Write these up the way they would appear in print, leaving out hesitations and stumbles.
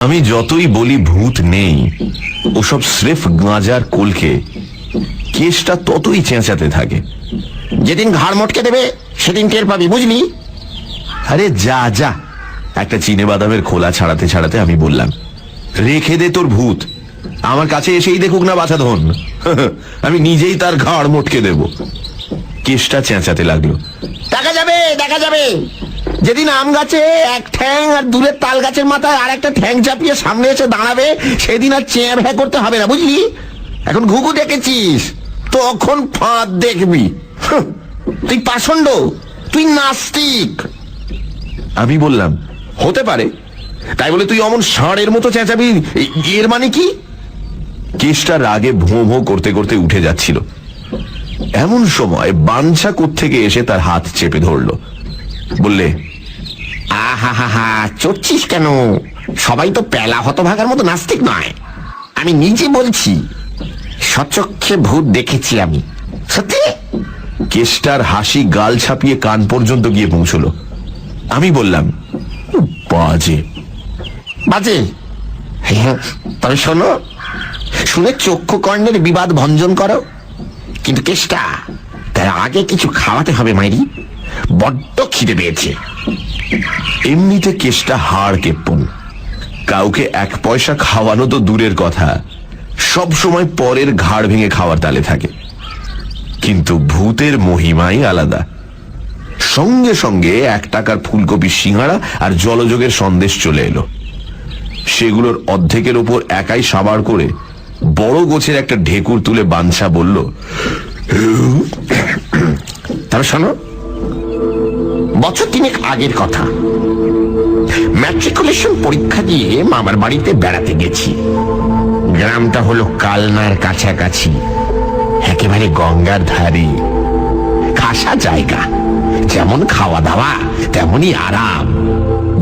আমি যতই বলি ভূত নেই, ওসব স্রেফ গাঁজার কলকে, কেসটা ততই চেঁচাতে থাকে। যেদিন ঘাড় মটকে দেবে সেদিন টের পাবি, বুঝলি? আরে যা যা। একটা চিনে বাদামের খোলা ছাড়াতে ছাড়াতে আমি বললাম, রেখে দে তোর ভূত, আমার কাছে এসেই দেখুক না বাছাধন, আমি নিজেই তার ঘাড় মটকে দেব। কেসটা চেঁচাতে লাগলো, দেখা যাবে দেখা যাবে। যেদিন আম গাছে এক ঠ্যাং আর দূরের তাল গাছের মাথায় আর একটা ঠ্যাং চাপিয়ে সামনে এসে দাঁড়াবে, সেদিন আর চেয়ে ভ্যা করতে হবে না, বুঝলি? এখন ঘুঘু দেখেছিস, তখন ফাঁদ দেখবি। তুই পাষণ্ড, তুই নাস্তিক। আমি বললাম, হতে পারে, তাই বলে তুই অমন ষাঁড়ের মতো চেঁচাবি এর মানে কি? কেসটা রাগে ভোঁ ভোঁ করতে করতে উঠে যাচ্ছিল। এমন সময় বাঞ্ছা কোত্থেকে এসে তার হাত চেপে ধরলো, বললে, আহা হা হা, চড়ছিস কেন? সবাই তো পেলা হতভাগার মতো নাস্তিক নয়। আমি নিজে বলছি, সচক্ষে ভূত দেখেছি আমি, সত্যি। কেষ্টার হাসি গাল ছাপিয়ে কান পর্যন্ত গিয়ে পৌঁছলো। আমি বললাম, বাজে বাজে? হ্যাঁ, তবে শোনো, শুনে চক্ষু কর্ণের বিবাদ ভঞ্জন করো, কিন্তু কেষ্টা, তার আগে কিছু খাওয়াতে হবে মাইরি, বড্ড খিদে পেয়েছে। এমনিতে কেষ্টা হাড় কেপ্পন, কাউকে এক পয়সা খাওয়ানো তো দূরের কথা, সব সময় পরের ঘাড় ভেঙে খাওয়ার তালে থাকে। কিন্তু ভূতের মহিমাই আলাদা। সঙ্গে সঙ্গে 1 টাকার ফুলকপি সিঙ্গাড়া আর জলযোগের সন্দেশ চলে এলো। সেগুলোর অর্ধেকের ওপর একাই সাবার করে বড় গোছের একটা ঢেকুর তুলে বাঞ্ছা বলল, তবে শোনো, বছর 3 আগের কথা, ম্যাট্রিকুলেশন পরীক্ষা দিয়ে মামার বাড়িতে বেড়াতে গেছি। গ্রামটা হলো কালনার কাছাকাছি, একেবারে গঙ্গার ধারে, খাসা জায়গা। যেমন খাওয়া দাওয়া তেমনই আরাম।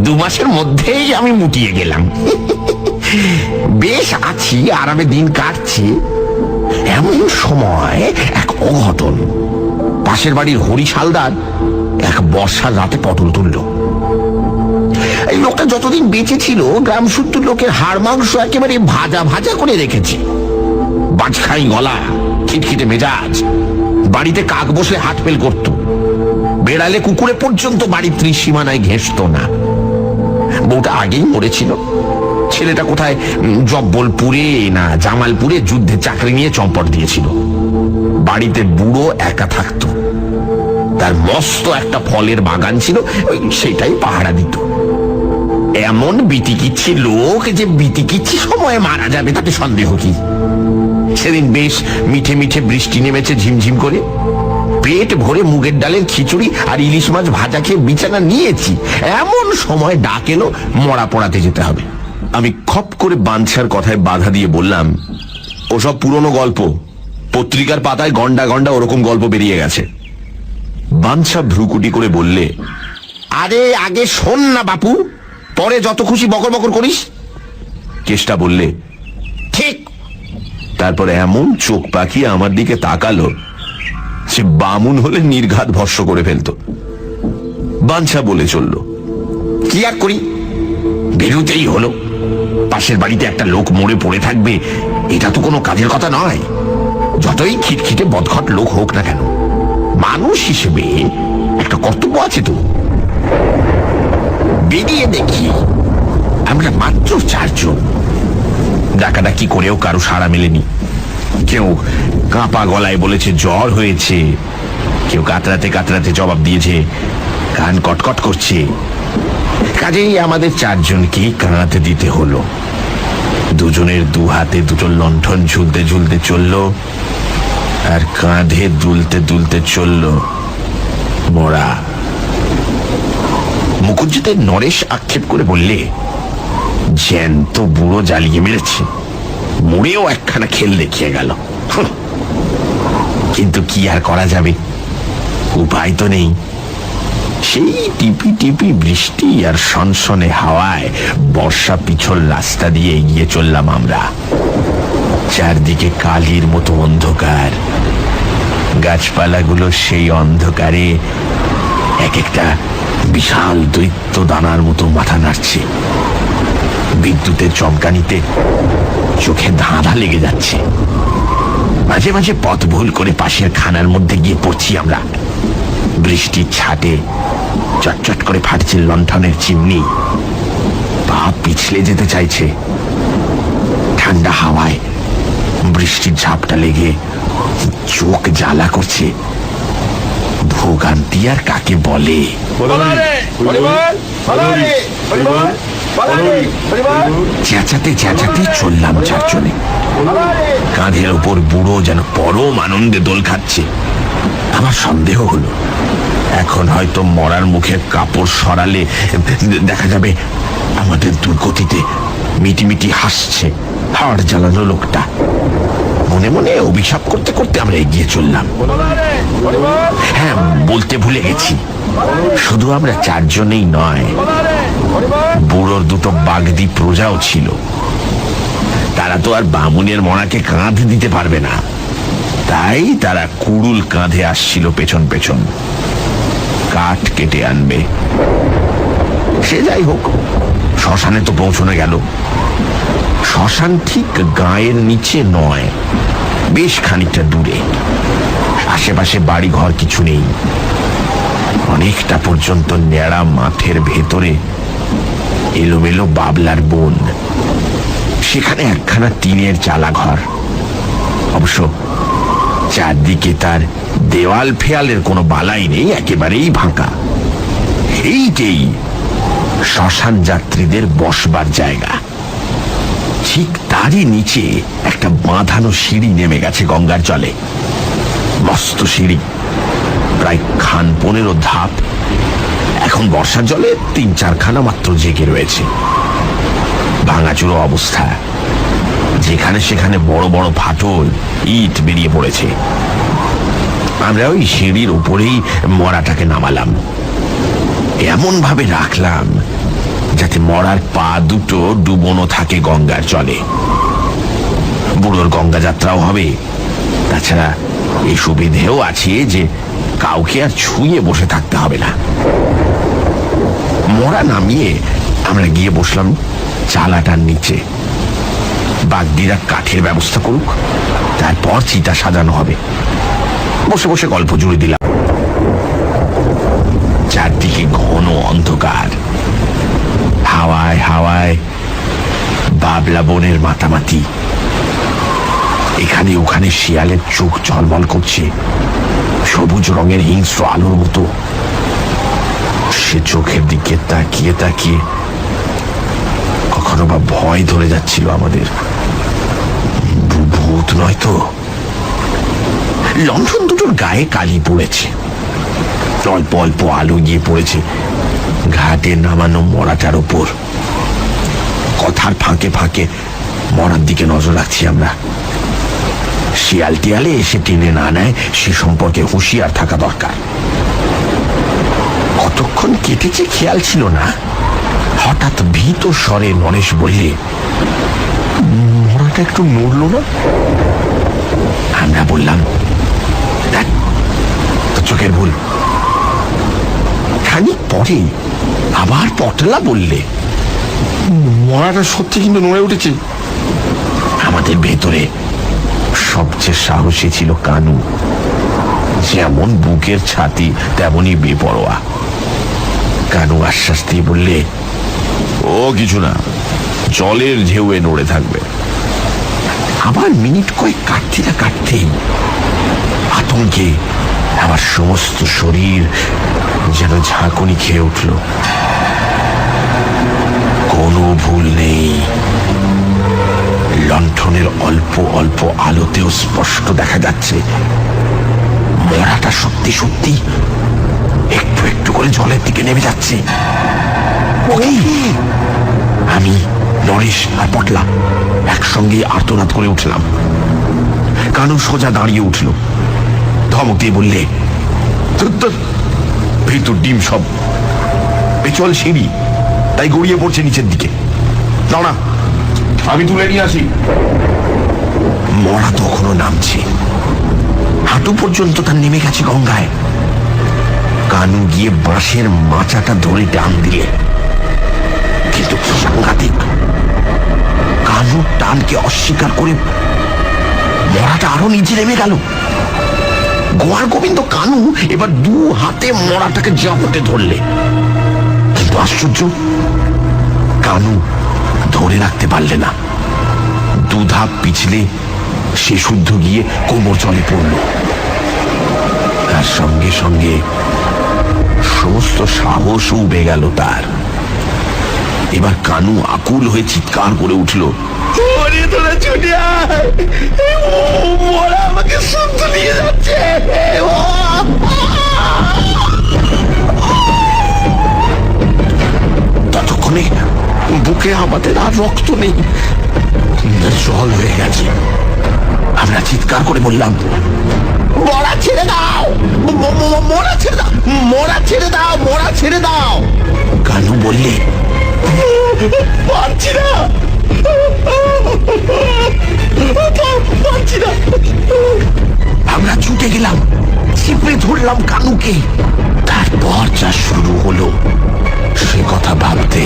2 মাসের মধ্যেই আমি মুটিয়ে গেলাম। বেশ আছি, আরামে দিন কাটছে। এমন সময় এক অঘটন। পাশের বাড়ির হরি হালদার এক বর্ষার রাতে পটল তুলল। এই লোকটা যতদিন বেঁচে ছিল, গ্রাম সূত্র লোকের হাড় মাংস একেবারে ভাজা ভাজা করে রেখেছে। বাজখাই গলা, খিটখিটে মেজাজ। বাড়িতে কাক বসলে হাত ফেল করত। বেড়ালে কুকুরে পর্যন্ত বাড়ির ত্রিসীমানায় ঘেঁষত না। বউটা আগেই মরেছিল। ছেলেটা কোথায় জব্বলপুরে না জামালপুরে যুদ্ধে চাকরি নিয়ে চম্পট দিয়েছিল। বাড়িতে বুড়ো একা থাকতো। তার মস্ত একটা ফলের বাগান ছিল, সেটাই পাহারা দিত। এমন বিটিকিচ্ছি লোক যে বিটিকিচ্ছি সময়ে মারা যাবে তাতে সন্দেহ কি? সেদিন বেশ মিঠে মিঠে বৃষ্টি নেমেছে ঝিমঝিম করে। পেট ভরে মুগের ডালের খিচুড়ি আর ইলিশ মাছ ভাজা খেয়ে বিছানা নিয়েছি। এমন সময় ডাক এলো, মরা পড়াতে যেতে হবে। আমি খপ করে বাঞ্ছার কথায় বাধা দিয়ে বললাম, ওসব পুরনো গল্প, পত্রিকার পাতায় গন্ডা গন্ডা ওরকম গল্প বেরিয়ে গেছে। বাঞ্ছা ভ্রুকুটি করে বললে, আরে আগে শোন না বাপু, পরে যত খুশি বকর বকর করিস। কেষ্টা বললে, ঠিক। তারপর এমন চোখ পাকিয়ে আমার দিকে তাকালো, সে বামুন হলে নির্ঘাত ভস্ম করে ফেলতো। বাঞ্ছা বলে চলল, কি আর করি, বেরোতেই হলো। পাশের বাড়িতে একটা লোক মরে পড়ে থাকবে, এটা তো কোনো কাজের কথা নয়, যতই খিটখিটে বদঘট লোক হোক না কেন। মানুষ হিসেবে একটা কর্তব্য আছে তো। বেরিয়ে দেখি আমরা মাত্র 4 জন। ডাকাডাকি করেও কারো সাড়া মেলেনি। কেউ কাঁপা গলায় বলেছে জ্বর হয়েছে, কেউ কাতরাতে কাতরাতে জবাব দিয়েছে কান কটকট করছে। কাজেই আমাদের 4 জনকেই কাঁদতে দিতে হলো। 2 জনের 2 হাতে 2টো লণ্ঠন ঝুলতে ঝুলতে চলল, আর কাঁধে দুলতে দুলতে চলল মোড়া। মুখুজ্জিতে নরেশ আক্ষেপ করে বললে, জ্যান্ত বুড়ো জ্বালিয়ে মেরেছে, মরেও একখানা খেল দেখিয়ে গেল। কিন্তু কি আর করা যাবে, উপায় তো নেই। সেই টিপি টিপি বৃষ্টি আর সনসনে হাওয়ায় বর্ষা পিছল রাস্তা দিয়ে এগিয়ে চললাম আমরা। চারদিকে কালির মতো অন্ধকার। গাছপালাগুলো সেই অন্ধকারে এক একটা বিশাল দৈত্য দানার মতো মাথা নাড়ছে। বিদ্যুতের চমকানিতে চোখে ধাঁধা লেগে যাচ্ছে। মাঝে মাঝে পথ ভুল করে পাশের খানার মধ্যে গিয়ে পড়ছি আমরা। বৃষ্টির ছাটে চটচট করে ফাটছে লণ্ঠনের চিমনি, পা পিছলে যেতে চাইছে। ঠান্ডা হাওয়ায় বৃষ্টির ঝাপটা লেগে চোখ জ্বালা করছে। ভোগান্তি আর কাকে বলে? চেঁচাতে চেঁচাতে চললাম চারজনে। কাঁধের ওপর বুড়ো যেন পরম আনন্দে দোল খাচ্ছে। আমার সন্দেহ হলো এখন হয়তো মরার মুখের কাপড় সরালে দেখা যাবে আমাদের দুর্গতিতে মিটিমিটি হাসছে হাড় জ্বালানো লোকটা। মনে মনে অভিশাপ করতে করতে আমরা এগিয়ে চললাম। হ্যাঁ, বলতে ভুলে গেছি, শুধু আমরা চারজনেই নয়, বুড়োর দুটো বাগদি প্রজাও ছিল। তারা তো আর বামুনের মরাকে কাঁধ দিতে পারবে না, তাই তারা কুড়ুল কাঁধে আসছিল পেছন পেছন, কাঠ কেটে আনবে। সে যাই হোক, শ্মশানে তো পৌঁছানো গেল। শ্মশান ঠিক গায়ের নিচে নয়, বেশ খানিকটা দূরে। আশেপাশে বাড়ি ঘর কিছু নেই। অনেকটা পর্যন্ত ন্যাড়া মাঠের ভেতরে এলোমেলো বাবলার বন। সেখানে একখানা টিনের চালা ঘর। অবশ্য চারদিকে তার দেওয়াল ফেয়ালের কোনো বালাই নেই, একেবারেই ফাঁকা। এইটাই শ্মশান যাত্রীদের বসবার জায়গা। ঠিক তারই নিচে একটা বাঁধানো সিঁড়ি নেমে গেছে গঙ্গার জলে। মস্ত সিঁড়ি, প্রায় 15 ধাপ। এখন বর্ষার জলে 3-4খানা মাত্র জেগে রয়েছে। ভাঙাচুরো অবস্থা, যেখানে সেখানে বড় বড় ফাটল, ইট বেরিয়ে পড়েছে। আমরা ওই সিঁড়ির উপরেই মরাটাকে নামালাম, এমন ভাবে রাখলাম যাতে মরার পা দুটো ডুবোনো থাকে গঙ্গার জলে। বুড়োর গঙ্গা যাত্রাও হবে, তাছাড়া এই সুবিধেও আছে যে কাউকে আর ছুঁয়ে বসে থাকতে হবে না। মরা নামিয়ে আমরা গিয়ে বসলাম চালাটার নিচে। বাগদিরা কাঠের ব্যবস্থা করুক, তারপর চিতা সাজানো হবে। বসে বসে গল্প জুড়ে দিলাম। চারদিকে ঘন অন্ধকার, হাওয়ায় হাওয়ায় বাবলা বনের মাতামাতি। এখানে ওখানে শিয়ালের চোখ ঝলমল করছে সবুজ রঙের হিংস্র আলোর মতো। সে চোখের দিকে তাকিয়ে তাকিয়ে কখনো বা ভয় ধরে যাচ্ছিল আমাদের। ভূত নয় তো? লণ্ঠন দুটোর গায়ে কালি পড়েছে, অল্প অল্প আলো গিয়ে পড়েছে ঘাটে নামানো মরাটার ওপর। কথার ফাঁকে ফাঁকে মরার দিকে নজর রাখছি আমরা। শিয়াল টিয়ালে এসে টেনে না নেয় সে সম্পর্কে হুঁশিয়ার থাকা দরকার। কতক্ষণ কেটেছে খেয়াল ছিল না। হঠাৎ ভীত স্বরে নরেশ বললে, মরাটা একটু নড়ল না? আমরা বললাম, তো চোখের ভুল। খানিক পরে আবার পটলা বললে, মরাটা সত্যি কিন্তু নড়ে উঠেছে। আমাদের ভেতরে সবচেয়ে সাহসী ছিল কানু। যেমন বুকের ছাতি তেমনই বেপরোয়া। কানু আশ্বাস দিয়ে বললে, ও কিছু না, জলের ঢেউয়ে নড়ে থাকবে। আবার মিনিট কয়েক কাটতে না কাটতেই আতঙ্কে আমার সমস্ত শরীর যেন ঝাঁকুনি খেয়ে উঠল। কোনো ভুল নেই, লণ্ঠনের অল্প অল্প আলোতেও স্পষ্ট দেখা যাচ্ছে মরাটা সত্যি সত্যি একটু একটু করে জলের দিকে নেমে যাচ্ছে। আমি, নরেশ আর পটলা একসঙ্গে আর্তনাদ করে উঠলাম। কানু সোজা দাঁড়িয়ে উঠল, ধমক দিয়ে বললে, ভেতর ডিম সব, পেছল সিঁড়ি, তাই গড়িয়ে পড়ছে নিচের দিকে। দাঁড়া, আমি তুলে নিয়ে আসি। মরা তখনও নামছে, হাঁটু পর্যন্ত তার নেমে গেছে গঙ্গায়। কানু গিয়ে বাঁশের মাচাটা ধরে টান দিলে, কিন্তু সাংঘাতিক টানকে অস্বীকার করে মরাটা আরো নিচে নেমে গেল। গোয়ার গোবিন্দ কানু এবার দু হাতে মরাটাকে জাপটে ধরলে, কিন্তু আশ্চর্য, কানু ধরে রাখতে পারলে না। দু ধাপ পিছলে সে শুদ্ধ গিয়ে কোমর জলে পড়ল। তার সঙ্গে সঙ্গে সমস্ত সাহস উবে গেল তার। এবার কানু আকুল হয়ে চিৎকার করে উঠল, তোরা ছুটে আয়, মরা আমাকে শুদ্ধ নিয়ে যাচ্ছে। ততক্ষণে বুকে আমাদের আর রক্ত নেই, জল হয়ে গেছে। আমরা চিৎকার করে বললাম, মরা ছেড়ে দাও, মরা ছেড়ে দাও, মরা ছেড়ে দাও, মরা ছেড়ে দাও। কানু বললে, পারছি না, পারছি না। আমরা ছুটে গেলাম, চিপে ধরলাম কানুকে। তারপর যা শুরু হলো সে কথা ভাবতে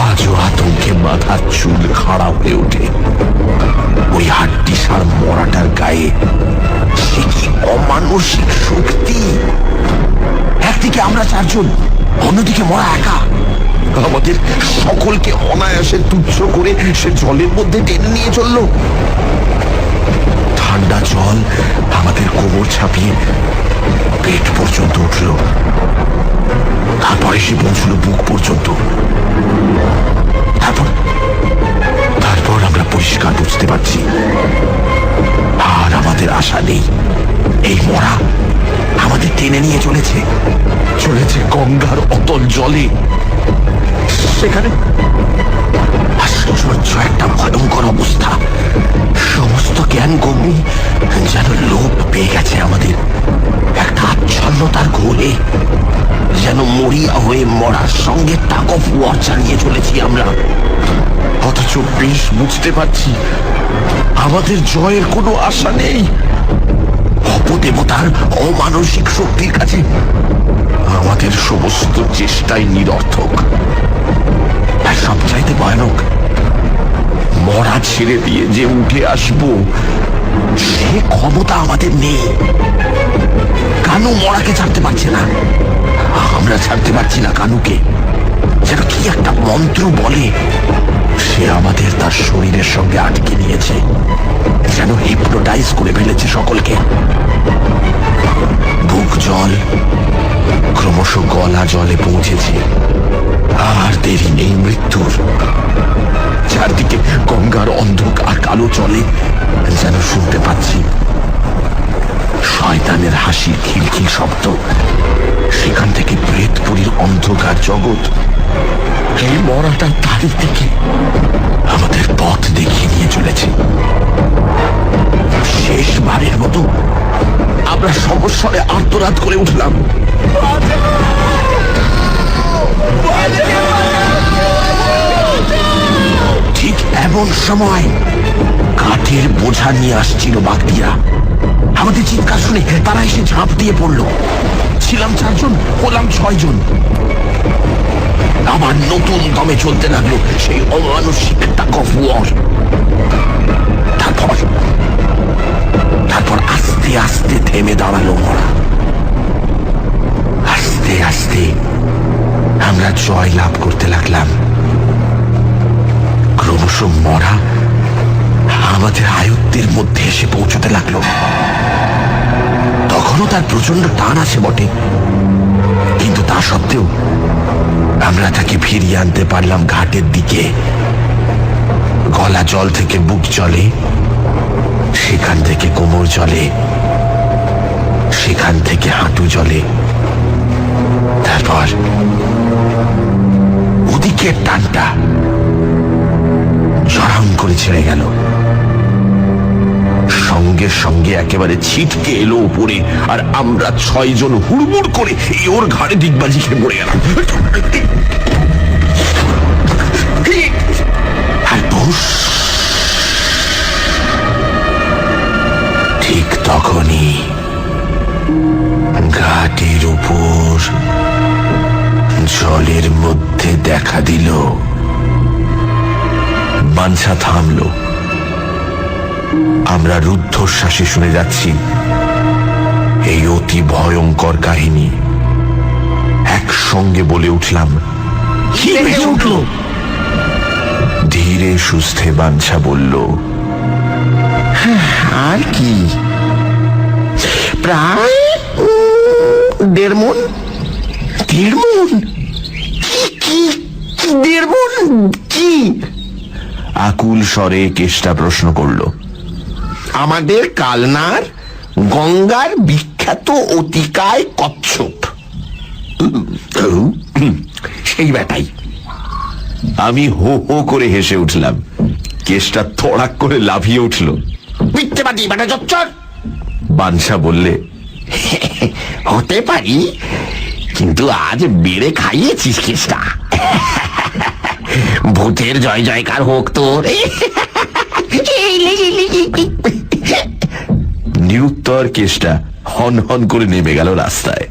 আজও আতঙ্কে মাথার চুল খাড়া হয়ে ওঠে। ওই হাড্ডিসার মরাটার গায়ে সে কি অমানসিক শক্তি! একদিকে আমরা চারজন, অন্যদিকে মরা একা। আমাদের সকলকে অনায়াসে তুচ্ছ করে সে জলের মধ্যে টেনে নিয়ে চলল। ঠান্ডা জল আমাদের কোমর ছাপিয়ে পেট পর্যন্ত উঠল, তারপরে সে পৌঁছল বুক পর্যন্ত। তারপর আমরা পরিষ্কার বুঝতে পারছি আর আমাদের আশা নেই। এই মরা আমাদের টেনে নিয়ে চলেছে গঙ্গার অতল জলে। সেখানে আশ্চর্য একটা ভয়ঙ্কর অবস্থা। সমস্ত জ্ঞান গম্যি যেন লোপ পেয়ে গেছে আমাদের। একটা আচ্ছন্নতার ঘোরে যেন মরিয়া হয়ে মরার সঙ্গে টাগ অফ ওয়ার চালিয়ে চলেছি আমরা। অথচ বেশ বুঝতে পারছি আমাদের জয়ের কোনো আশা নেই। অপদেবতার অমানসিক শক্তির কাছে আমাদের সমস্ত চেষ্টাই নিরর্থক। আর সবচাইতে ভয়ানক, মরা ছেড়ে দিয়ে যে উঠে আসবো সে ক্ষমতা আমাদের নেই। কানু মরাকে ছাড়তে পারছে না, আমরা ছাড়তে পারছি না কানুকে। যেন কি একটা মন্ত্র বলে সে আমাদের তার শরীরের সঙ্গে আটকে নিয়েছে, যেন হিপনোটাইজ করে ফেলেছে সকলকে। বুক জল ক্রমশ গলা জলে পৌঁছেছে, আর দেরি নেই মৃত্যুর। চারদিকে গঙ্গার অন্ধকার কালো চলে, যেন শুনতে পাচ্ছি শয়তানের হাসির খিলখিল শব্দ। সেখান থেকে প্রেতপুরীর অন্ধকার জগৎ। এই মরাটা তার দিকে আমাদের পথ দেখিয়ে নিয়ে চলেছে। শেষবারের মতো আমরা সমস্বরে আর্তনাদ করে উঠলাম, ঠিক এমন সময় কাঠের বোঝা নিয়ে আসছিল বাগদিরা। আমাদের চিৎকার শুনে তারা এসে ঝাঁপ দিয়ে পড়লো। ছিলাম 4 জন, হলাম 6 জন। আবার নতুন দমে চলতে লাগলো সেই অমানসিক টাগ অফ ওয়ার। তারপর আস্তে আস্তে থেমে দাঁড়ালো মরা। আস্তে আস্তে আমরা জয় লাভ করতে লাগলাম। ক্রমশ মরা আমাদের আয়ত্তের মধ্যে এসে পৌঁছতে লাগলো। তখনও তার প্রচন্ড টান আছে বটে, কিন্তু তা সত্ত্বেও আমরা তাকে ফিরিয়ে আনতে পারলাম ঘাটের দিকে। গলা জল থেকে বুক জলে, সেখান থেকে কোমর জলে, সেখান থেকে হাঁটু জলে। তারপর ওদিকের টানটা জড়াং করে ছেড়ে গেল। সঙ্গে সঙ্গে একেবারে ছিটকে এলো উপরে, আর আমরা 6 জন হুড়মুড় করে ওর ঘাড়ে দিগবাজি খেয়ে পড়ে গেলাম। ঠিক তখনই ঘাটের উপর জলের মধ্যে দেখা দিল বাঞ্ছা থামলো। আমরা রুদ্ধশ্বাসে শুনে যাচ্ছি এই অতি ভয়ঙ্কর কাহিনী। একসঙ্গে বলে উঠলাম, কি ভেসে উঠলো? ধীরে সুস্থে বাঞ্ছা বলল, আর কি, প্রায় 1.5 মণ। 1.5 মণ? কি 1.5 মণ? কি? আকুল স্বরে কেষ্টা প্রশ্ন করল। আমাদের কালনার গঙ্গার বিখ্যাত অতিকায় কচ্ছপ, সেই ব্যাটাই। আমি হো হো করে হেসে উঠলাম। কেষ্টা থড়াক করে লাফিয়ে উঠল। মিথ্যে বাটি বেটা চচ্চর। বাঞ্ছা বললে, হতে পারি, কিন্তু আজ বেড়ে খাইয়েছিস কেষ্টা। ভূতের জয় জয়কার হোক তোর। নিরুত্তর কেষ্টা হন হন করে নেমে গেল রাস্তায়।